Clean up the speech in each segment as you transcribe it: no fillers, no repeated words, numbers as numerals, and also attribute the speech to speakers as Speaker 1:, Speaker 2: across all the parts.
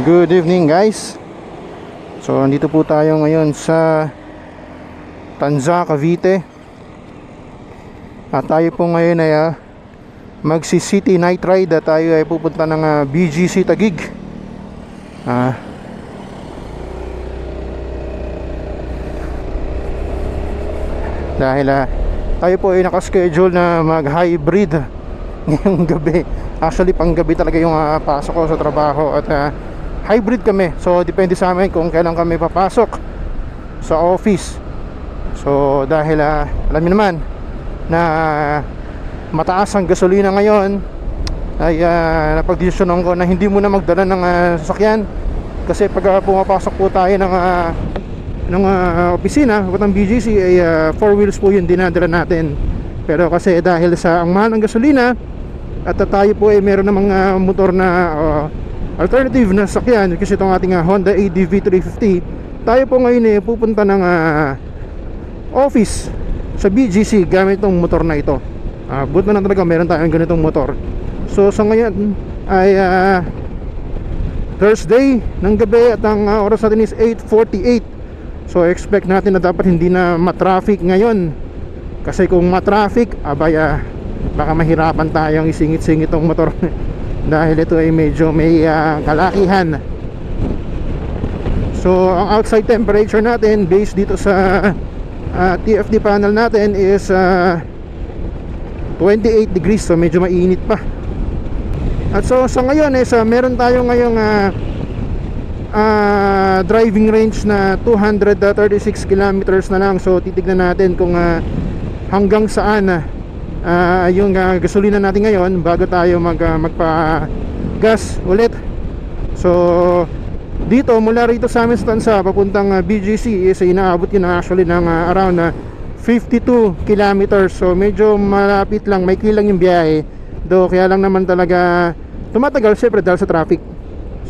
Speaker 1: Good evening guys. So andito po tayo ngayon sa Tanza, Cavite. At tayo po ngayon ay magsi-city night ride at tayo ay pupunta ng BGC Taguig. Dahil tayo po ay nakaschedule na mag-hybrid ngayong gabi. Actually panggabi talaga yung pasok ko sa trabaho at hybrid kami. So depende sa amin kung kailan kami papasok sa office. So dahil alam niyo naman na mataas ang gasolina ngayon, ay napagdesisyonan ko na hindi muna magdala ng sasakyan. Kasi pag pumapasok po tayo ng opisina ng BGC ay 4 wheels po yung dinadala natin. Pero kasi dahil sa ang mahal ng gasolina at tayo po ay meron namang motor na alternative na sasakyan, kasi itong ating Honda ADV 350, tayo po ngayon pupunta ng office sa BGC gamit itong motor na ito. Buti na talaga meron tayong ganitong motor. So sa ngayon ay Thursday ng gabi at ang oras natin is 8:48. So expect natin na dapat hindi na matraffic ngayon, kasi kung matraffic baka mahirapan tayong isingit-singit itong motor dahil ito ay medyo may kalakihan. So ang outside temperature natin based dito sa TFD panel natin is 28 degrees. So medyo mainit pa. At so sa ngayon is meron tayo ngayong driving range na 236 kilometers na lang. So titignan natin kung hanggang saan yung gasolina natin ngayon bago tayo magpa-gas ulit. So dito mula rito sa amin sa Tanza papuntang BGC is inaabot yun actually ng around 52 kilometers. So medyo malapit lang, may kilang yung biyahe. Do kaya lang naman talaga tumatagal syempre dahil sa traffic.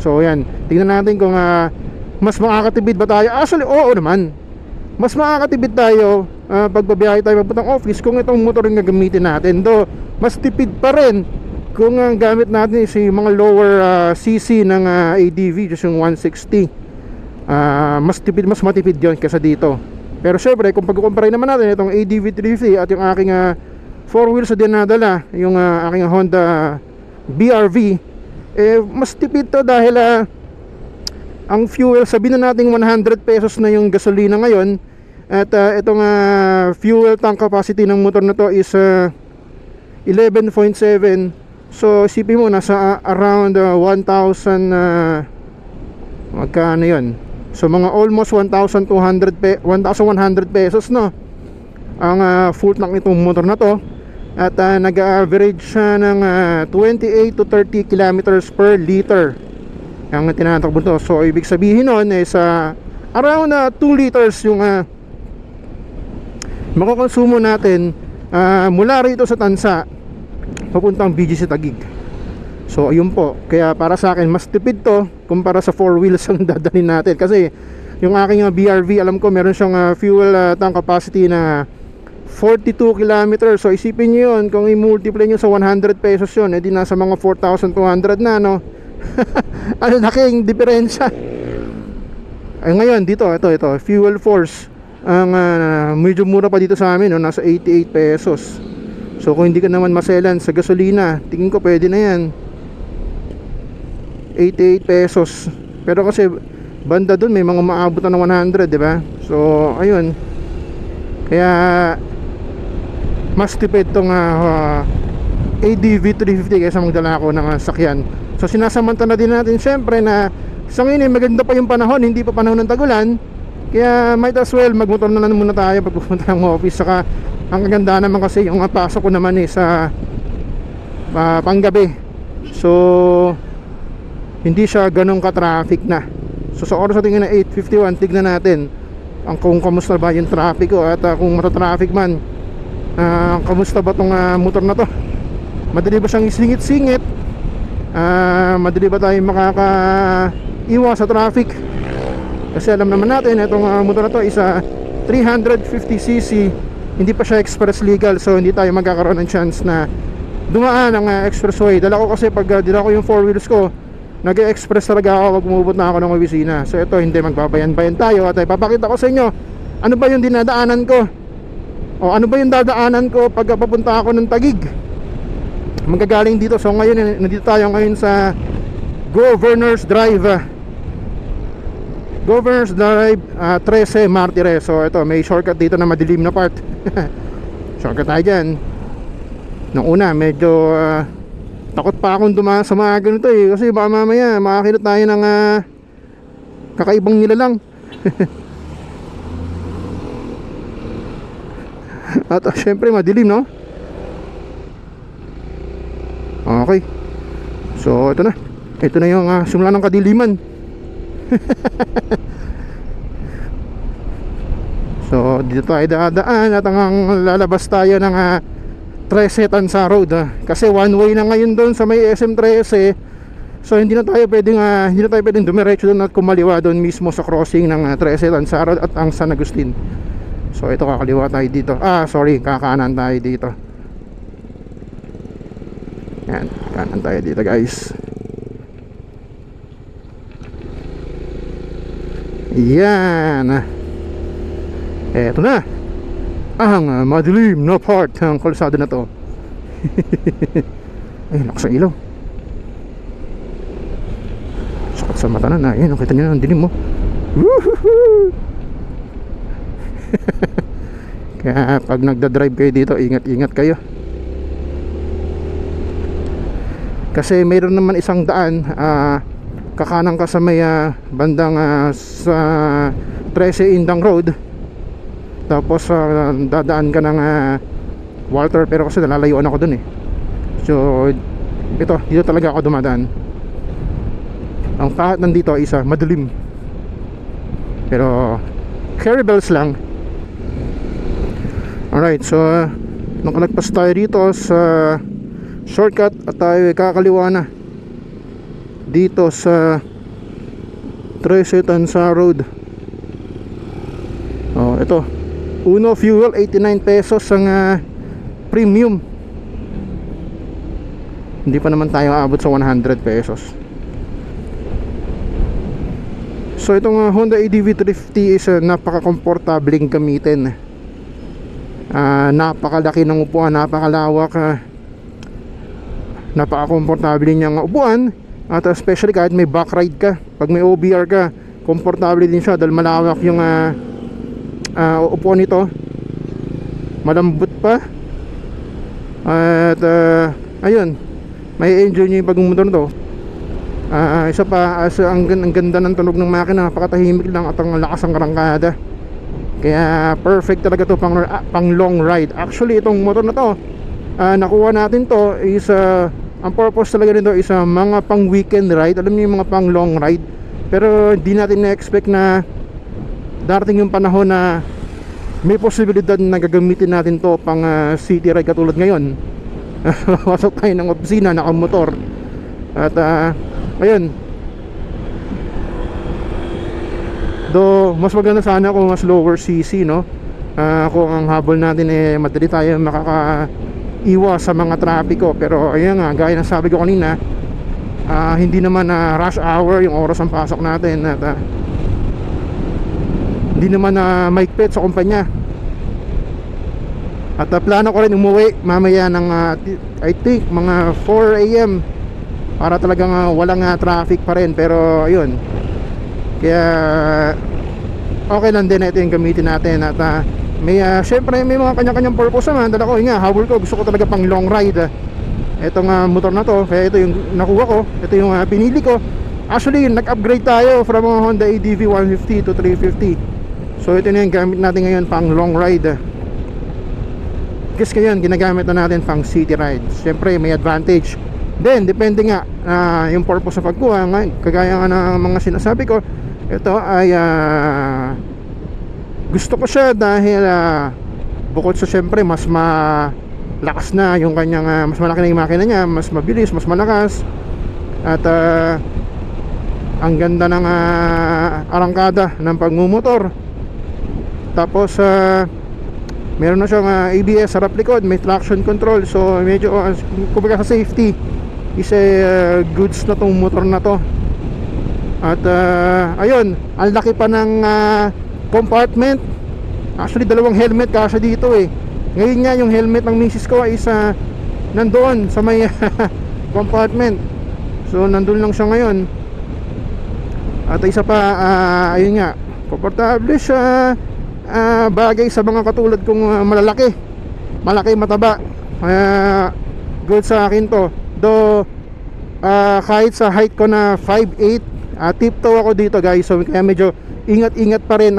Speaker 1: So yan, tingnan natin kung mas makakatipid ba tayo. Actually oo naman, mas makakatipid tayo pagbabiyahe tayo papuntang office kung itong motor yung gagamitin natin. Do mas tipid pa rin kung ang gamit natin is yung mga lower CC ng ADV, just yung 160. Mas matipid yon kaysa dito. Pero syempre kung pagkukumpara naman natin itong ADV 350 at yung aking 4 wheels na dinadala, yung aking Honda BRV, mas tipid to dahil ang fuel, sabihin na natin 100 pesos na yung gasolina ngayon. At itong fuel tank capacity ng motor na to is 11.7. So isipin mo nasa around 1,000 magkano yun? So mga almost 1,100 pesos no ang full tank nitong motor na to. At nag-average siya ng 28 to 30 kilometers per liter ang tinatakbo to. So ibig sabihin nun is around 2 liters yung makukonsumo natin mula rito sa Tanza papuntang BGC Taguig. So ayun po, kaya para sa akin mas tipid to kumpara sa 4 wheels ang dadalhin natin. Kasi yung aking BRV, alam ko meron siyang fuel tank capacity na 42 kilometers. So isipin nyo yun, kung i-multiply nyo sa 100 pesos yun, edi nasa mga 4,200 na no. Ano laking diferensya. Ay ngayon dito, ito Fuel Force ang medyo mura pa dito sa amin no, nasa 88 pesos. So kung hindi ka naman maselan sa gasolina, tingin ko pwede na yan, 88 pesos. Pero kasi banda dun may mga maabot na ng 100, di ba? So ayun, kaya mas tipid tong ADV 350 kaysa magdala ako ng sakyan. So sinasamantala din natin syempre na sa ngayon maganda pa yung panahon, hindi pa panahon ng tagulan. Kaya might as well magmotor na lang muna tayo pag pupunta ng office. Saka ang kaganda naman kasi yung pasok ko naman sa panggabi. So hindi siya ganun ka-traffic na. So sa oras natin na 8:51, tignan natin kung kamusta ba yung traffic ko. At kung mata-traffic man, kamusta ba tong motor na to. Madali ba siyang isingit-singit? Madali ba tayo makakaiwas sa traffic? Kasi alam naman natin itong motor na to is 350cc, hindi pa siya express legal. So hindi tayo magkakaroon ng chance na dumaan ang expressway. Dala ko kasi pag dala ko yung 4 wheels ko, nag-express talaga ako pag umubot na ako ng opisina. So ito, hindi, magbabayan-bayan tayo at ipapakita ko sa inyo ano ba yung dinadaanan ko o ano ba yung dadaanan ko pag papunta ako ng Taguig. Magagaling dito. So ngayon, nandito tayo ngayon sa Governors Drive, Governors Drive 13 Martires. So ito, may shortcut dito na madilim na part. Shortcut tayo dyan. Nung una medyo takot pa akong dumaan sa mga ganito eh, kasi baka mamaya makakita tayo ng kakaibang nilalang. At syempre madilim, no? Okay. So ito na. Ito na yung simula ng kadiliman. So dito tayo dadaan at ang lalabas tayo ng 13 Tansa Road, kasi one way na ngayon doon sa may SM13. So hindi na tayo pwedeng dumiretso doon at kumaliwa doon mismo sa crossing ng 13 Tansa Road at ang San Agustin. So ito, kakaliwa tayo dito. Kakanan tayo dito. Yan, kanan tayo dito guys. Yan. Eto na ang madilim na part ng kalsada na to. Ay, lakas ang ilaw. Sakit sa mata na. Ayan, nakita nyo na ang dilim mo. Kaya pag nagdadrive kayo dito, ingat-ingat kayo. Kasi mayroon naman isang daan, kakanan ka sa may bandang sa 13 Indang Road. Tapos dadaan ka ng Walter, pero kasi nalalayuan ako dun eh. So dito talaga ako dumadaan. Ang pahat nandito ay isa madilim, pero carry bells lang. Alright, so nakalagpas tayo dito sa shortcut at tayo kakaliwa na dito sa 13 Tansa Road. Ito, Uno Fuel, 89 pesos ang premium. Hindi pa naman tayo aabot sa 100 pesos. So itong Honda ADV 350 is napaka-komportabling gamitin. Napakalaki ng upuan, napakalawak, napaka-komportable niyang upuan. At especially kahit may back ride ka, pag may OBR ka, komportable din siya dahil malawak yung upuan nito, malambot pa. At ayun, may enjoy nyo yung pagmumotor nito. Isa pa, ang ganda ng tunog ng makina, napakatahimik lang at ang lakas ng karangkada. Kaya perfect talaga to pang long ride. Actually itong motor na to, nakuha natin to is ang purpose talaga nito is mga pang weekend ride. Alam niyo yung mga pang long ride. Pero hindi natin na-expect na darating yung panahon na may posibilidad na gagamitin natin to pang city ride katulad ngayon. Pasok tayo ng opisina, nakamotor. At ayun, do mas maganda sana kung mas lower CC, no? Kung ang habol natin madali tayo makakaiwas sa mga trapiko. Pero ayun nga, gaya ng sabi ko kanina, hindi naman rush hour yung oras ng pasok natin. At hindi naman maigpit sa kumpanya. At plano ko rin umuwi mamaya ng I think mga 4 AM para talagang walang traffic pa rin. Pero ayun, kaya okay lang din, ito yung gamitin natin. At syempre may mga kanya-kanyang purpose naman. Dala ko, nga, habol ko, gusto ko talaga pang long ride itong motor na to. Kaya ito yung nakuha ko, ito yung pinili ko. Actually nag-upgrade tayo from Honda ADV 150 to 350. So ito na yung gamit natin ngayon pang long ride. Kasi ngayon ginagamit na natin pang city ride. Siyempre may advantage. Then depende nga yung purpose sa pagkuha. Kagaya nga ng mga sinasabi ko, ito ay gusto ko siya dahil bukod sa siyempre mas malakas na yung kanyang mas malaki na yung makina niya, mas mabilis, mas malakas. At ang ganda ng arangkada ng pagmumotor. Tapos meron na siyang ABS sa harap likod, may traction control. So medyo kumbaga sa safety, is a goods na tong motor na to. At ayun, ang laki pa ng compartment. Actually dalawang helmet kasya dito eh. Ngayon nga yung helmet ng misis ko is nandoon sa may compartment. So nandun lang siya ngayon. At isa pa, ayun nga, komportable siya. Bagay sa mga katulad kong malalaki, malaki, mataba. Good sa akin to. Though kahit sa height ko na 5'8", tiptoe ako dito guys. So kaya medyo ingat-ingat pa rin.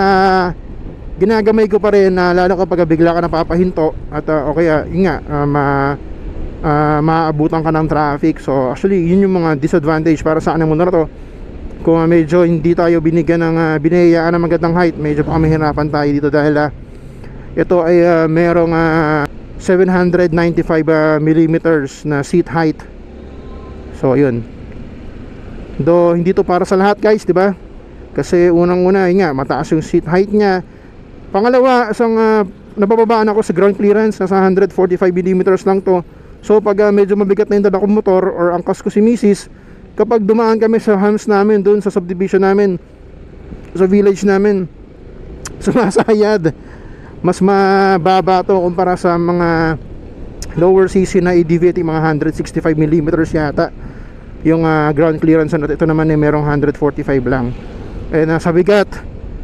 Speaker 1: Ginagamay ko pa rin, lalo kapag bigla ka napapahinto. At okay, maabutan ka ng traffic. So actually yun yung mga disadvantage para sa akin mo na to. Kung medyo hindi tayo binigyan ng binayaan ng magandang height, medyo pa kami hirapan tayo dito dahil ito ay merong 795 millimeters na seat height. So ayun, do hindi to para sa lahat guys, di ba? Kasi unang-una nga mataas yung seat height niya. Pangalawa, isang nabababaan ako sa ground clearance, nasa 145 millimeters lang to. So pag medyo mabigat na yung dala kong motor or angkas ko si misis, kapag dumaan kami sa hams namin doon sa subdivision namin, sa village namin, sumasayad. Mas mababa to kumpara sa mga lower CC na EDV, mga 165 millimeters yata yung ground clearance. Ito naman merong 145 lang. Sa bigat,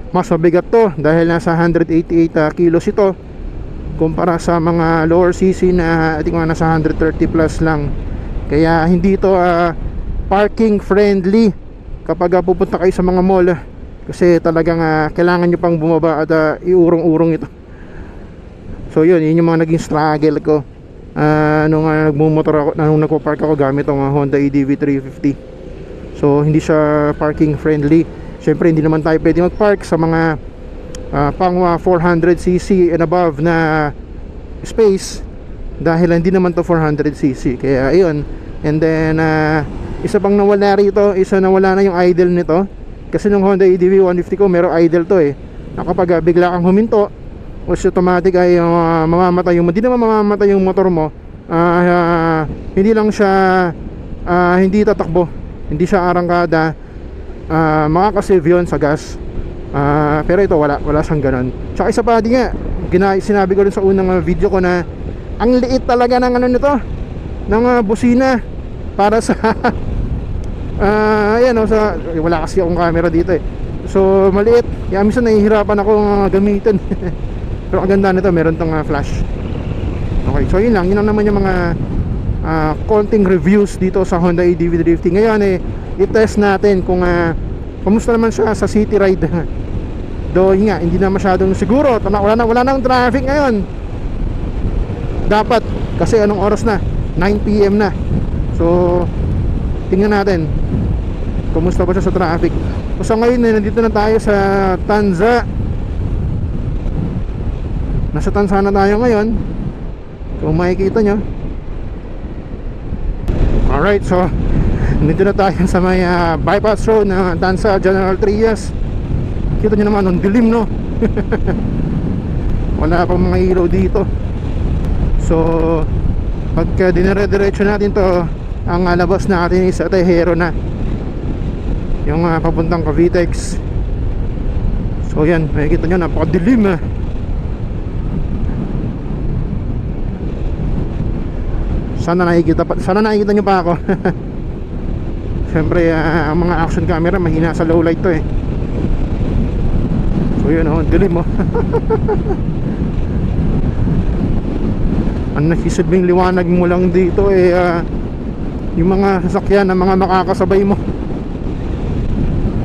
Speaker 1: mas mabigat to dahil nasa 188 kilos ito kumpara sa mga lower CC na nasa 130 plus lang. Kaya hindi ito parking friendly kapag pupunta kayo sa mga mall, kasi talagang kailangan nyo pang bumaba at iurong-urong ito. So yun yung mga naging struggle ko nung nagmumotor ako, nung nagpo-park ako gamit ang Honda EDV 350. So hindi siya parking friendly. Siyempre hindi naman tayo pwede mag-park sa mga pang 400cc and above na space dahil hindi naman to 400cc. Kaya ayun. And then isa pang nawala rito, nawala na yung idle nito. Kasi nung Honda EDV 150 ko merong idle to eh, na kapag bigla kang huminto automatic ay mamamatay yung, hindi naman mamamatay yung motor mo, hindi lang siya hindi tatakbo, hindi siya arangkada, makakasave yun sa gas. Pero ito wala siyang ganon. Tsaka isa pa di nga, sinabi ko rin sa unang video ko na ang liit talaga ng nito, ng busina para sa ayan wala kasi akong camera dito eh, so maliit, kaya minsan nahihirapan ako gamitin. Pero ang ganda nito, meron tong flash. Okay, so yun lang naman yung mga konting reviews dito sa Honda EDV Drifting. Ngayon i-test natin kung kumusta naman siya sa city ride. Do nga, hindi na masyadong siguro, wala nang traffic ngayon. Dapat, kasi anong oras na? 9 PM na. So tingnan natin kumusta ba siya sa traffic. So ngayon nandito na tayo sa Tanza. Nasa Tanza na tayo ngayon, kung makikita nyo. Alright, so nandito na tayo sa may bypass road ng Tanza General Trias. Kita nyo naman, ang dilim no. Wala pang mga ilaw dito. So pagka dinire-diretso natin to, ang labas natin is Tejero na, yung papuntang Cavitex. So yan, makikita nyo, napakadilim Sana nakikita nyo pa ako. Siyempre ang mga action camera mahina sa low light to eh. So yun dilim Ang nasisilbing liwanag mo lang dito yung mga sasakyan ng mga makakasabay mo.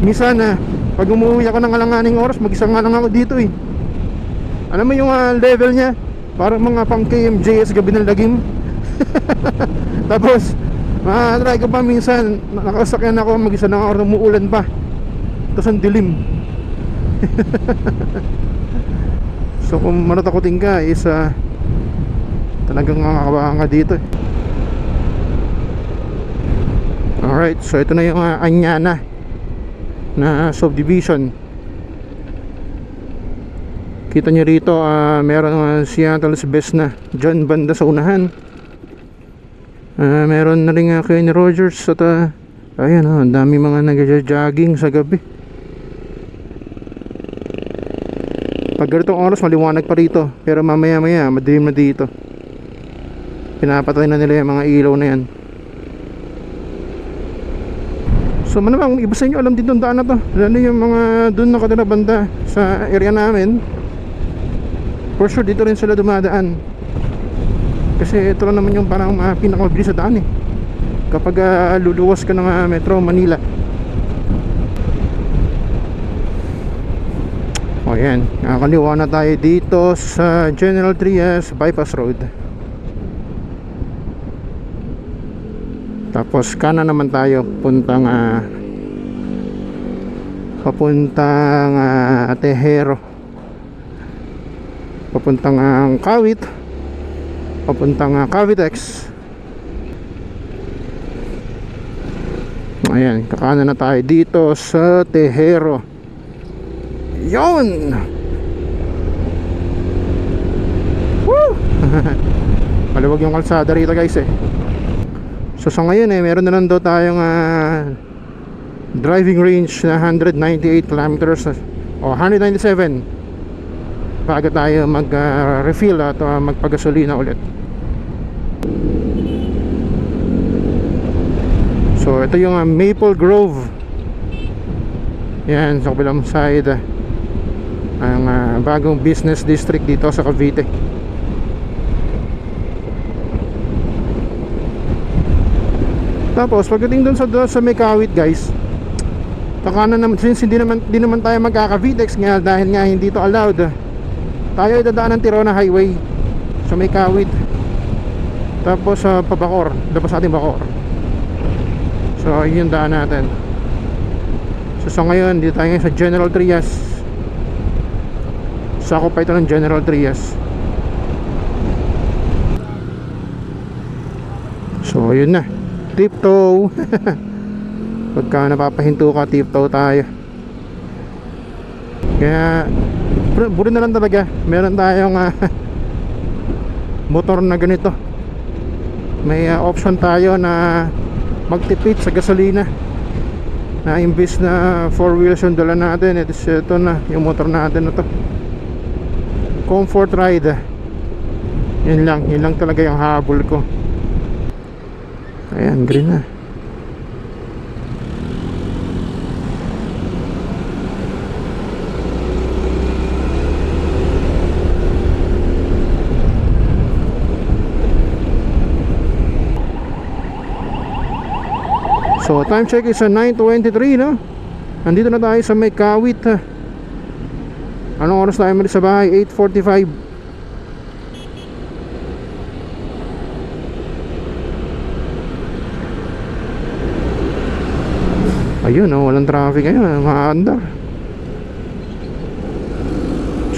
Speaker 1: Minsan pag umuwi ako ng alanganing oras, mag-isa nga lang ako dito eh. Alam mo yung level niya, parang mga pang KMJS gabi ng lagim. Tapos try ko pa minsan, nakasakyan ako mag-isa na ako, umuulan pa, tapos ang dilim. So kung manatakotin ka is talagang kakabaka dito eh. Alright, so ito na yung Anyana na subdivision. Kita nyo rito meron Seattle's Best na dyan banda sa unahan. Meron na rin Kenny Rogers at ayan ang dami mga nag-jogging sa gabi. Pag ganitong oras maliwanag pa rito, pero mamaya maya madilim na dito. Pinapatay na nila yung mga ilaw na yan. So malamang iba sa inyo alam din itong daan na to, lalo yung mga dun nakatira banda sa area namin. For sure dito rin sila dumadaan, kasi ito lang naman yung parang pinakamabilis sa daan kapag luluwas ka ng Metro Manila. O yan, nakakaliwa na tayo dito sa General Trias Bypass Road. Tapos kanan naman tayo papuntang Tejero, papuntang Kawit, papuntang Cavitex. Ayan, kakanan na tayo dito sa Tejero. Yon! Woo! Maluwag yung kalsada rito guys So sa ngayon meron na lang daw tayong driving range na 198 kilometers o 197 bago tayo mag-refill at magpagasolina ulit. So ito yung Maple Grove. Yan sa kabilang side ang bagong business district dito sa Cavite. Tapos pagdating dun sa may Kawit guys, kakanan naman, since hindi naman tayo magkaka-Vitex nga dahil nga hindi to allowed, tayo ay dadaan ng Tirona Highway sa may Kawit, tapos sa Pabacor, labas ating Bacor. So yun yung daan natin. So ngayon dito tayo sa General Trias. Sakop pa ito ng General Trias. So yun na, tiptoe. Pagka napapahinto ka, tiptoe tayo. Kaya burin na lang talaga meron tayong motor na ganito. May option tayo na magtipid sa gasolina, na imbis na 4 wheels yung dala natin, ito na yung motor natin na to. Comfort ride. Yun lang talaga yung habol ko. Ayan, green na. So time check is 9:23 no. Nandito na tayo sa may Kawit. Anong oras tayo mali sa bahay? 8:45. Ayun walang traffic ngayon, maandar.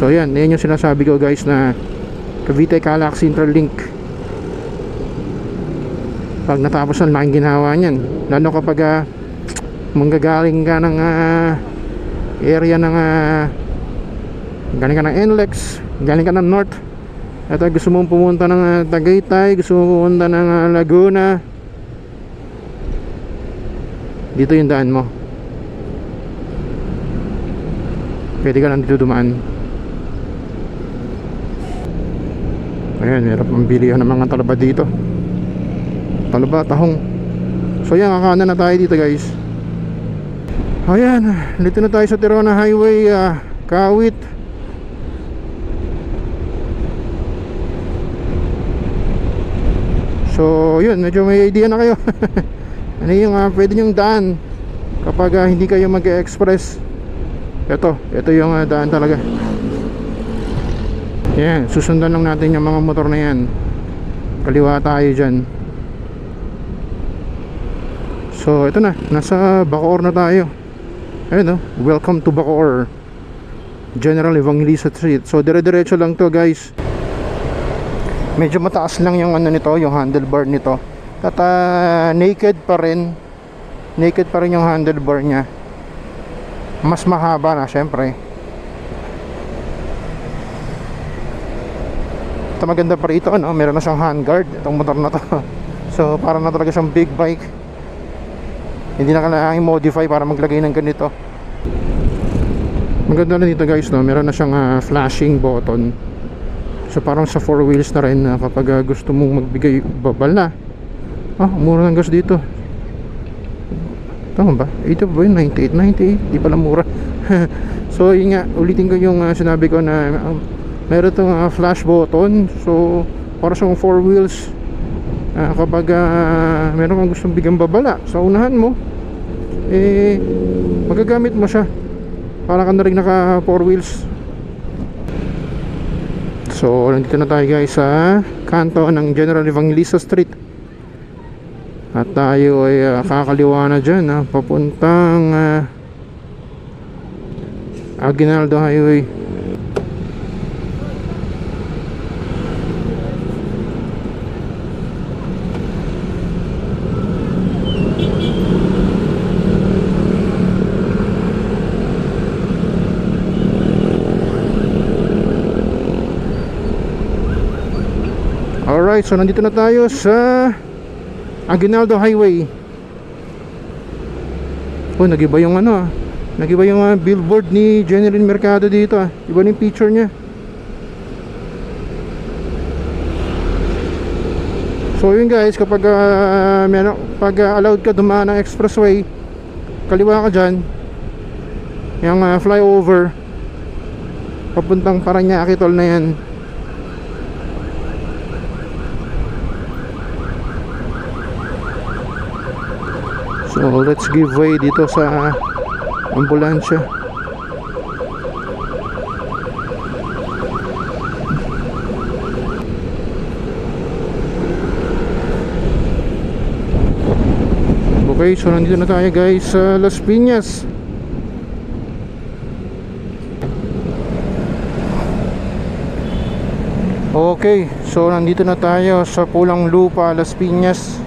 Speaker 1: So yan yung sinasabi ko guys, na Cavite Calax Interlink. Pag natapos ang laking ginawa niyan, lalo kapag manggagaling ka ng area ng galing ka ng NLEX, galing ka ng North, at gusto mong pumunta ng Tagaytay, gusto mong pumunta ng Laguna, dito yung daan mo. Pwede ka lang dito dumaan. Ayan, meron pang bilihan ng mga talaba dito. Talaba, tahong. So yan, kakanan na tayo dito guys. Ayan, dito na tayo sa Tirona Highway, Kawit. So yun, medyo may idea na kayo. Ano yung pwede nyong daan kapag hindi kayo mag-express. Ito yung daan talaga. Yan, susundan lang natin yung mga motor na yan. Kaliwa tayo dyan. So ito na, nasa Bacoor na tayo. Ayun welcome to Bacoor, General Evangelista Street. So dire-diretso lang to guys. Medyo mataas lang yung nito, yung handlebar nito. At naked pa rin yung handlebar nya. Mas mahaba na syempre. Ito maganda pa rito, meron na siyang handguard itong motor na to. So para na talaga siyang big bike. Hindi na kailangan i-modify para maglagay ng ganito. Maganda na dito guys, no? Meron na siyang flashing button. So parang sa 4 wheels na rin, kapag gusto mong magbigay babal na. Mura ng gas dito. Tama ba? Ito ba yun? 98? Di pala mura. So yun nga, ulitin ko yung sinabi ko na meron itong flash button. So para sa 4 wheels, kapag meron kang gustong bigyan babala sa unahan mo, magagamit mo siya. Para ka na rin naka 4 wheels. So nandito na tayo guys sa kanto ng General Evangelista Street. At tayo ay kakaliwa na dyan, papuntang Aguinaldo Highway. Alright, so nandito na tayo sa Aguinaldo Highway. Nagiba yung nagiba yung billboard ni Jeneline Mercado dito. Iba na yung picture niya. So yun guys, kapag pag allowed ka dumaan ng expressway, kaliwa ka dyan, yung flyover papuntang Parañaque Toll na yan. So let's give way dito sa ambulansya. Okay, so nandito na tayo guys sa Las Piñas. Okay, so nandito na tayo sa Pulang Lupa, Las Piñas.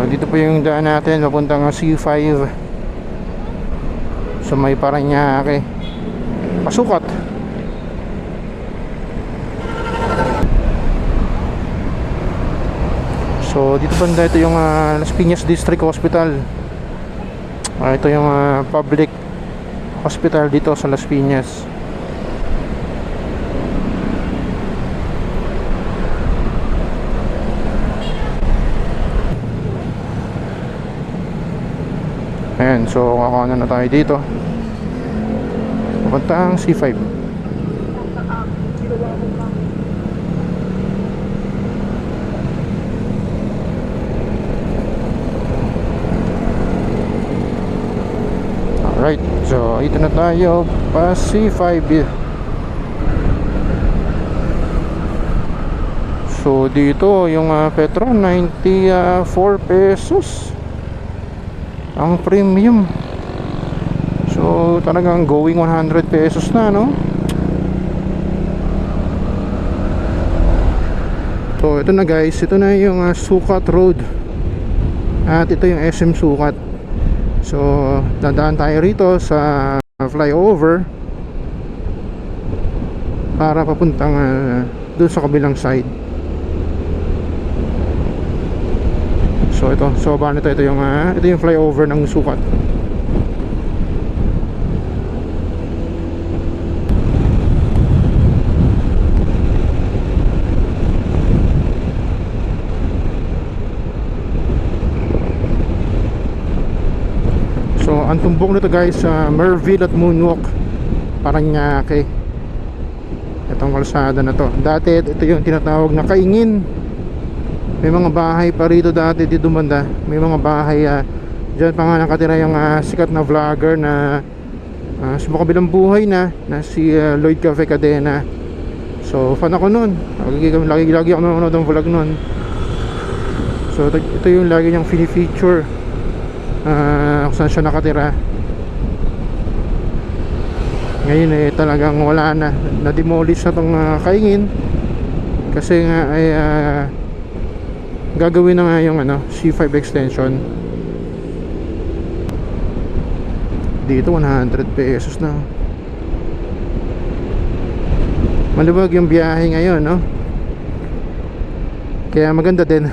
Speaker 1: Dito po yung daan natin papuntang C5 sa may Parañaque. Pasukat. So dito banda, ito yung Las Piñas District Hospital. Ito yung public hospital dito sa Las Piñas. Ayan, so kakanan na tayo dito papuntang C5. Alright, so ito na tayo pa C5. So dito yung Petron 94 pesos ang premium. So talagang going 100 pesos na, no? So ito na guys, ito na yung Sukat Road. At ito yung SM Sukat. So dadaan tayo rito sa flyover para papuntang doon sa kabilang side. So ito, so baba nito, ito yung flyover ng Sukat. So ang tumbok nito guys, Merville at Moonwalk, Parañaque. Itong kalsada na to. Dati ito yung tinatawag na Kaingin. May mga bahay pa rito dati dito banda. May mga bahay dyan pa nga nakatira yung sikat na vlogger na sumakabilang buhay na si Lloyd Cafe Cadena. So fan ako nun. Lagi ako nanonood ng vlog nun. So ito yung lagi niyang feature kung saan siya nakatira. Ngayon talagang wala na. Na-demolish na itong Kaingin. Kasi nga ay gagawin na nga yung C5 extension. Dito 100 pesos na. Maluwag yung biyahe ngayon, no? Kaya maganda din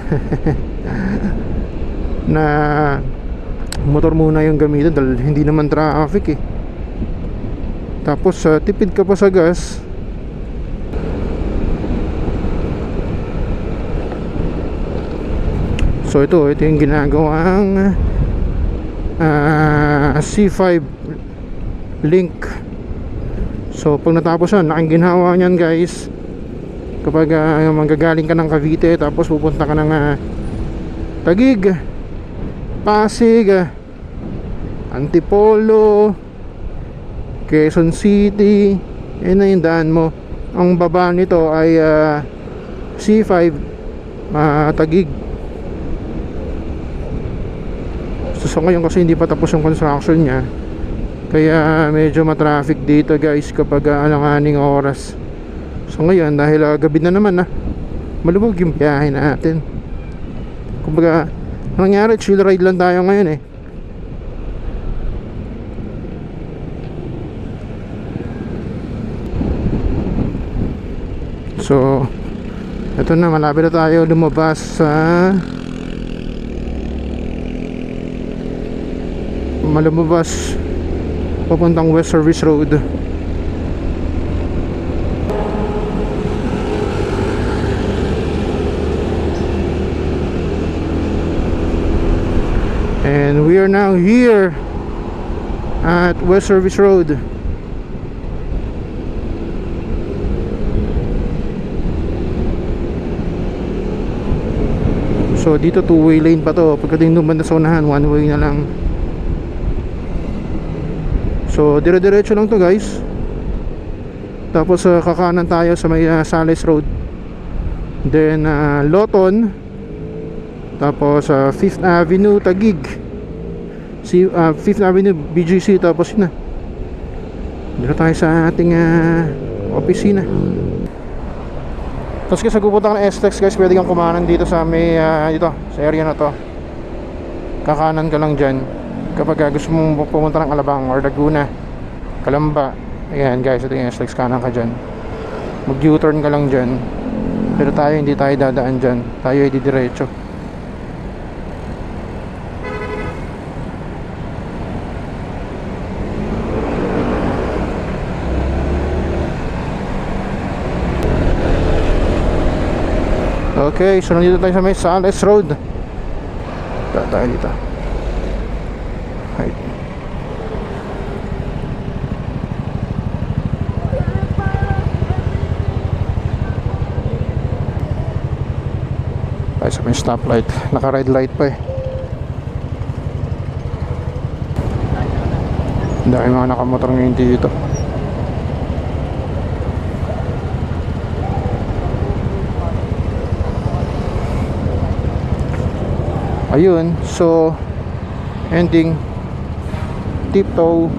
Speaker 1: na motor muna yung gamitin dahil hindi naman traffic eh. Tapos tipid ka pa sa gas. So ito yung ginagawang C5 link. So pag natapos yan, laking ginhawa niyan guys. Kapag manggagaling ka ng Cavite tapos pupunta ka ng Taguig, Pasig, Antipolo, Quezon City, yun na yung daan mo. Ang baba nito ay C5 Taguig. So ngayon kasi hindi pa tapos yung construction niya, kaya medyo matraffic dito guys kapag alanganing oras. So ngayon dahil gabi na naman malubog yung biyahe natin. Kumbaga ang nangyari, chill ride lang tayo ngayon eh. So ito na, malapit na tayo lumabas sa malumabas papuntang West Service Road. And we are now here at West Service Road. So dito 2-way lane pa to. Pagdating doon banda sa unahan, 1-way na lang. So dire-diretso lang to guys. Tapos kakanan tayo sa may Sales Road. Then Loton. Tapos 5th Avenue Taguig. 5th Avenue BGC. Tapos yun na, dito tayo sa ating opisina. Tapos kasi pupunta ka ng SLEX guys, pwede kang kumanan dito sa may dito, sa area na to. Kakanan ka lang dyan kapag gusto mong pumunta ng Alabang or Laguna, Calamba. Ayan guys, ito yung SLEX, kanan ka dyan. Mag U-turn ka lang dyan. Pero tayo hindi tayo dadaan dyan, tayo ay didiretso. Okay, so nandito tayo sa may Sales Road. Tayo dito. Right. Tayo sa may stoplight. Naka-red light pa eh. Dahil mga nakamotor ngayon dito. Ayun, so ending tiptoe.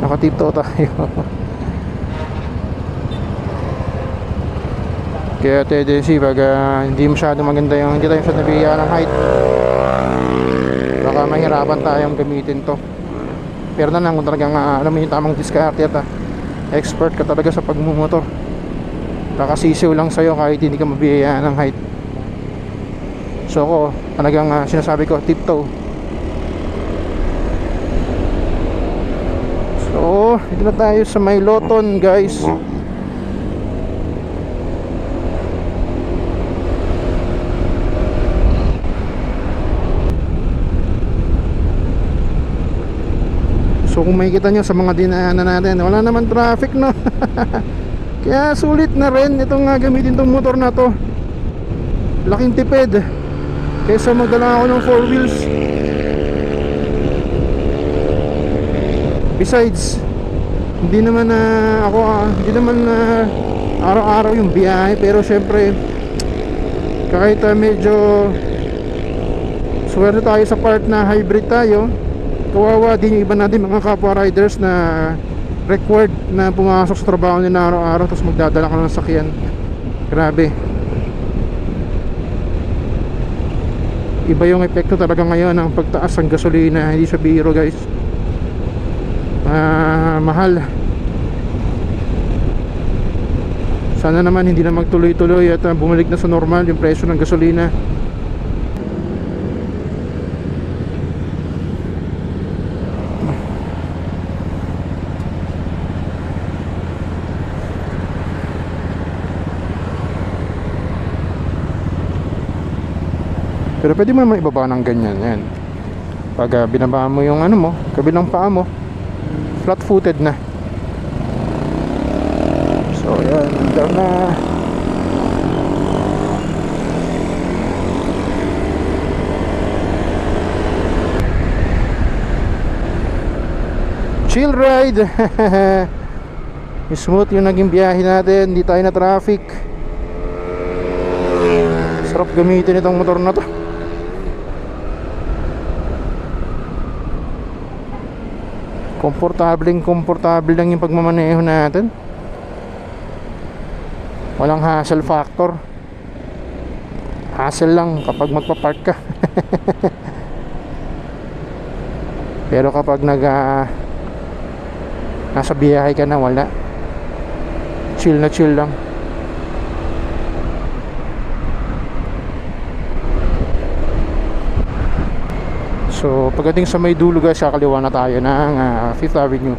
Speaker 1: Naka-tiptoe tayo. Kaya tendency pag hindi masyado maganda yung, hindi tayo masyado nabigyan ng height, baka mahirapan tayong gamitin to. Pero na lang kung talagang alam mo yung tamang diskarte at expert ka talaga sa pagmumotor, kakasisiw lang sa'yo kahit hindi ka mabiyayaan ng height. So ako talagang sinasabi ko tiptoe. So dito na tayo sa may Loton guys. So kung makikita nyo sa mga dinaanan natin, wala naman traffic no. Kaya sulit na rin itong gamitin itong motor na to. Laking tipid kaysa magdala ako ng 4 wheels. Besides, hindi naman hindi naman araw-araw yung biyahe, pero syempre kahit medyo swerte tayo sa part na hybrid tayo, kawawa din yung iba natin mga kapwa riders na required na pumasok sa trabaho nila araw-araw tapos magdadala ka ng sakyan. Grabe. Iba yung epekto talaga ngayon ng pagtaas ng gasolina. Hindi sa biro guys. Mahal. Sana naman hindi na magtuloy-tuloy at bumalik na sa normal yung presyo ng gasolina. Pero pwede mo naman ibaba ng ganyan yan. Pag binaba mo yung ano mo, kabilang paa mo, flat footed na. So yan, down na. Chill ride. Smooth yung naging biyahe natin, hindi tayo na traffic. Sarap gamitin itong motor na to. Komportable lang yung pagmamaneho natin. Walang hassle factor. Hassle lang kapag magpa-park ka. Pero kapag nasa biyahe ka na, wala. Chill na chill lang. So pagdating sa may dulo guys, kakaliwa na tayo ng 5th Avenue.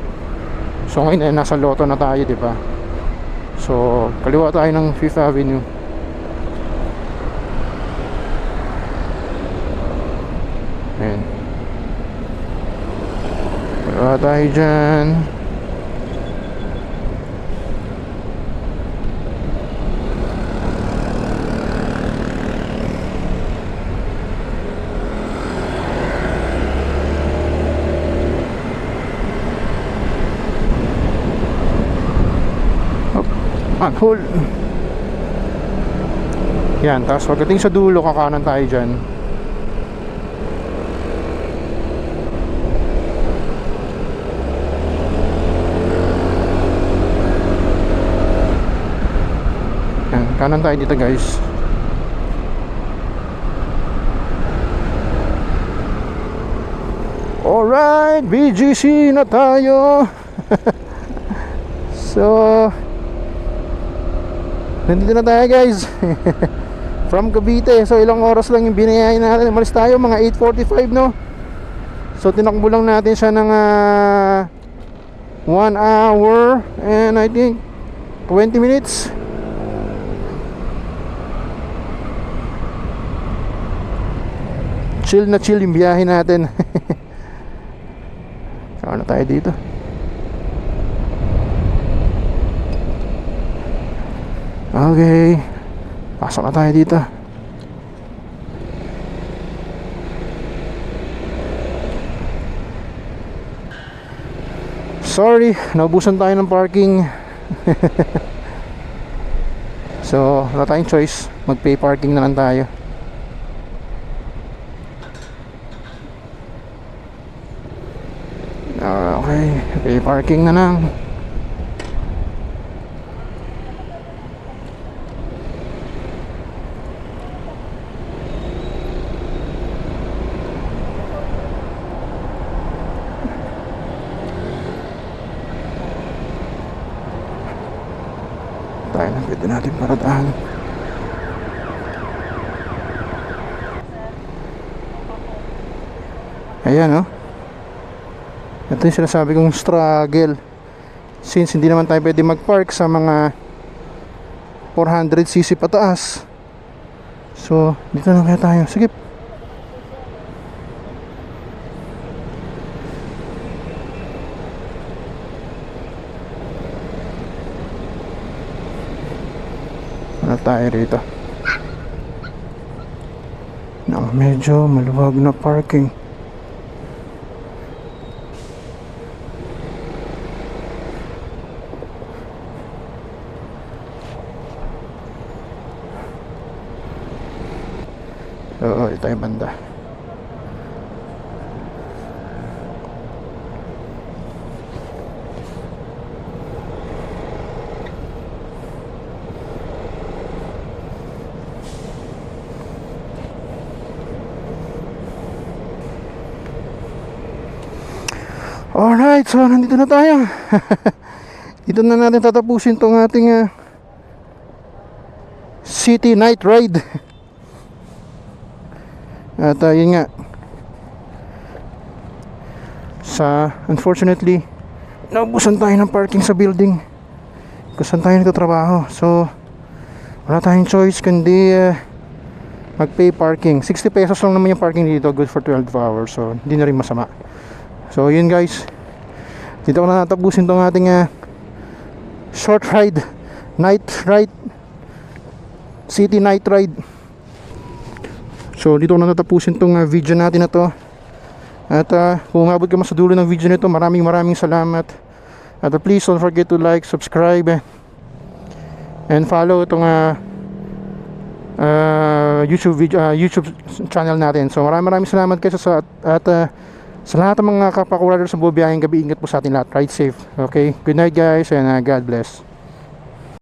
Speaker 1: So ngayon nasa Lotto na tayo, di ba? So kaliwa tayo ng 5th Avenue. Ayan. Kaliwa tayo dyan. Manhole. Yan, tapos pagdating sa dulo, kakanan tayo dyan. Yan, kanan tayo dito guys. Alright, BGC na tayo. So nandito na tayo guys. From Cavite. So ilang oras lang yung binayahin natin. Umalis tayo mga 8:45 no. So tinakbo lang natin siya ng 1 hour and I think 20 minutes. Chill na chill yung biyahe natin. Saan na tayo dito? Okay, pasok na tayo dito. Sorry, naubusan tayo ng parking. So, wala tayong choice, mag-pay parking na lang tayo. Okay, pay parking na lang. Tayo na, pwede natin paradaan. Ayan oh. Ito yung sinasabi kong struggle. Since hindi naman tayo pwede mag-park sa mga 400cc pataas. So dito na kaya tayo. Sige. Ano tayo rito? Medyo maluwag na parking. Oo, ito yung banda. Alright, so nandito na tayo. Dito na natin tatapusin tong ating City Night Ride. At yun nga, unfortunately naubusan tayo ng parking sa building kung saan tayo nagtatrabaho. So wala tayong choice kundi mag-pay parking. 60 pesos lang naman yung parking dito, good for 12 hours, so hindi na rin masama. So yun guys, dito ko na natapusin tong ating short ride, night ride, city night ride. So dito ko na natapusin tong video natin na to. At kung umabot ka mas sa dulo ng video nito, maraming salamat. At please don't forget to like, subscribe, and follow itong YouTube channel natin. So maraming salamat kayo sa lahat ng mga kapwa-riders sa bubiyahing gabi. Ingat po sa atin lahat. Ride safe. Okay? Good night guys, and God bless.